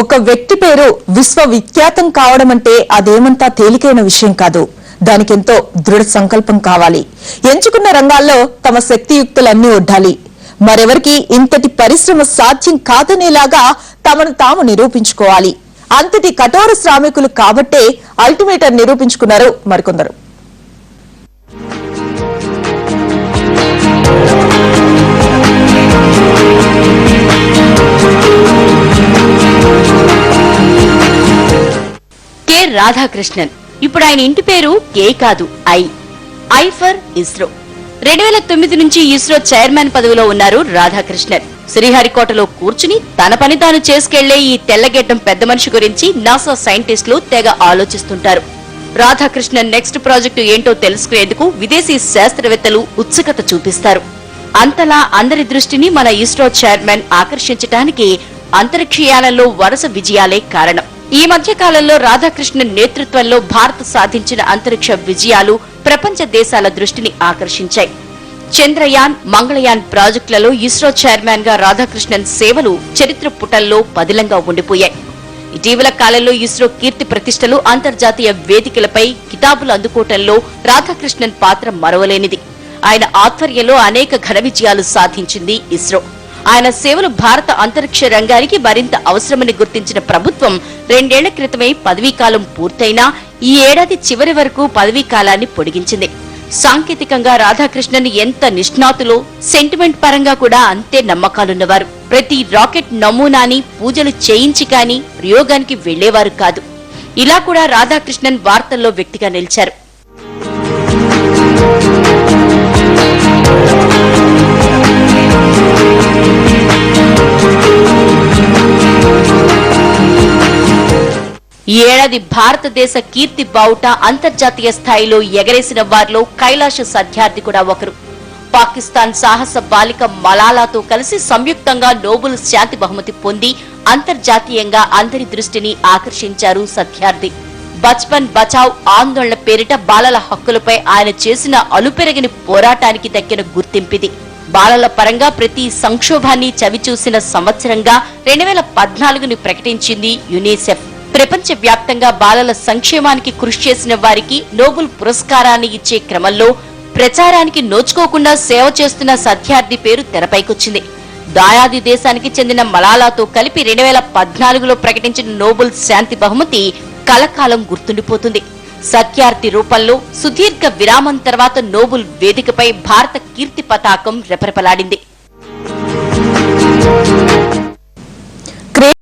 ఒక వ్యక్తి పేరు విశ్వవిఖ్యాతం కావడం అంటే అదేమంతా తేలికైన విషయం కాదు. దానికెంతో దృఢ సంకల్పం కావాలి. ఎంచుకున్న రంగాల్లో తమ శక్తియుక్తులన్నీ ఒడ్డాలి. మరెవరికి ఇంతటి పరిశ్రమ సాధ్యం కాదనేలాగా తమను తాము నిరూపించుకోవాలి. అంతటి కఠోర శ్రామికులు కాబట్టే అల్టిమేటర్ నిరూపించుకున్నారు మరికొందరు. రాధాకృష్ణన్. ఇప్పుడు ఆయన ఇంటి పేరు కే కాదు, ఐ ఫర్ ఇస్రో. 2009 నుంచి ఇస్రో చైర్మన్ పదవిలో ఉన్నారు రాధాకృష్ణన్. శ్రీహరికోటలో కూర్చుని తన పని తాను చేసుకెళ్లే ఈ తెల్లగెడ్డం పెద్ద మనిషి గురించి నాసా సైంటిస్టులు తెగ ఆలోచిస్తుంటారు. రాధాకృష్ణన్ నెక్స్ట్ ప్రాజెక్టు ఏంటో తెలుసుకునేందుకు విదేశీ శాస్త్రవేత్తలు ఉత్సుకత చూపిస్తారు. అంతలా అందరి దృష్టిని మన ఇస్రో చైర్మన్ ఆకర్షించడానికి అంతరిక్షయానంలో వరుస విజయాలే కారణం. ఈ మధ్య కాలంలో రాధాకృష్ణన్ నేతృత్వంలో భారత్ సాధించిన అంతరిక్ష విజయాలు ప్రపంచ దేశాల దృష్టిని ఆకర్షించాయి. చంద్రయాన్, మంగళయాన్ ప్రాజెక్టులలో ఇస్రో చైర్మన్ గా రాధాకృష్ణన్ సేవలు చరిత్ర పుటల్లో పదిలంగా ఉండిపోయాయి. ఇటీవల కాలంలో ఇస్రో కీర్తి ప్రతిష్టలు అంతర్జాతీయ వేదికలపై కితాబులు అందుకోవటంలో రాధాకృష్ణన్ పాత్ర మరవలేనిది. ఆయన ఆధ్వర్యంలో అనేక ఘన విజయాలు సాధించింది ఇస్రో. ఆయన సేవలు భారత అంతరిక్ష రంగానికి మరింత అవసరమని గుర్తించిన ప్రభుత్వం 2 ఏళ్ల క్రితమే పదవీకాలం పూర్తయినా ఈ ఏడాది చివరి వరకు పదవీకాలాన్ని పొడిగించింది. సాంకేతికంగా రాధాకృష్ణన్ ఎంత నిష్ణాతులో, సెంటిమెంట్ పరంగా కూడా అంతే నమ్మకాలున్నవారు. ప్రతి రాకెట్ నమూనాని పూజలు చేయించి కానీ ప్రయోగానికి వెళ్లేవారు కాదు. ఇలా కూడా రాధాకృష్ణన్ వార్తల్లో వ్యక్తిగా నిలిచారు. ఈ ఏడాది భారతదేశ కీర్తి బావుట అంతర్జాతీయ స్థాయిలో ఎగరేసిన వారిలో కైలాష్ సత్యార్థి కూడా ఒకరు. పాకిస్తాన్ సాహస బాలిక మలాలాతో కలిసి సంయుక్తంగా నోబెల్ శాంతి బహుమతి పొంది అంతర్జాతీయంగా అందరి దృష్టిని ఆకర్షించారు సత్యార్థి. బచ్పన్ బచావ్ ఆందోళన పేరిట బాలల హక్కులపై ఆయన చేసిన అలుపెరగని పోరాటానికి దక్కిన గుర్తింపిది. బాలల పరంగా ప్రతి సంక్షోభాన్ని చవిచూసిన సంవత్సరంగా 2014ని ప్రకటించింది యునిసెఫ్. ప్రపంచ వ్యాప్తంగా బాలల సంక్షేమానికి కృషి చేసిన వారికి నోబెల్ పురస్కారాన్ని ఇచ్చే క్రమంలో ప్రచారానికి నోచుకోకుండా సేవ చేస్తున్న సత్యార్థి పేరు తెరపైకొచ్చింది. దాయాది దేశానికి చెందిన మలాలాతో కలిపి 2014లో ప్రకటించిన నోబెల్ శాంతి బహుమతి కలకాలం గుర్తుండిపోతుంది. సత్యార్థి రూపంలో సుదీర్ఘ విరామం తర్వాత నోబెల్ వేదికపై భారత కీర్తి పతాకం రెపరెపలాడింది.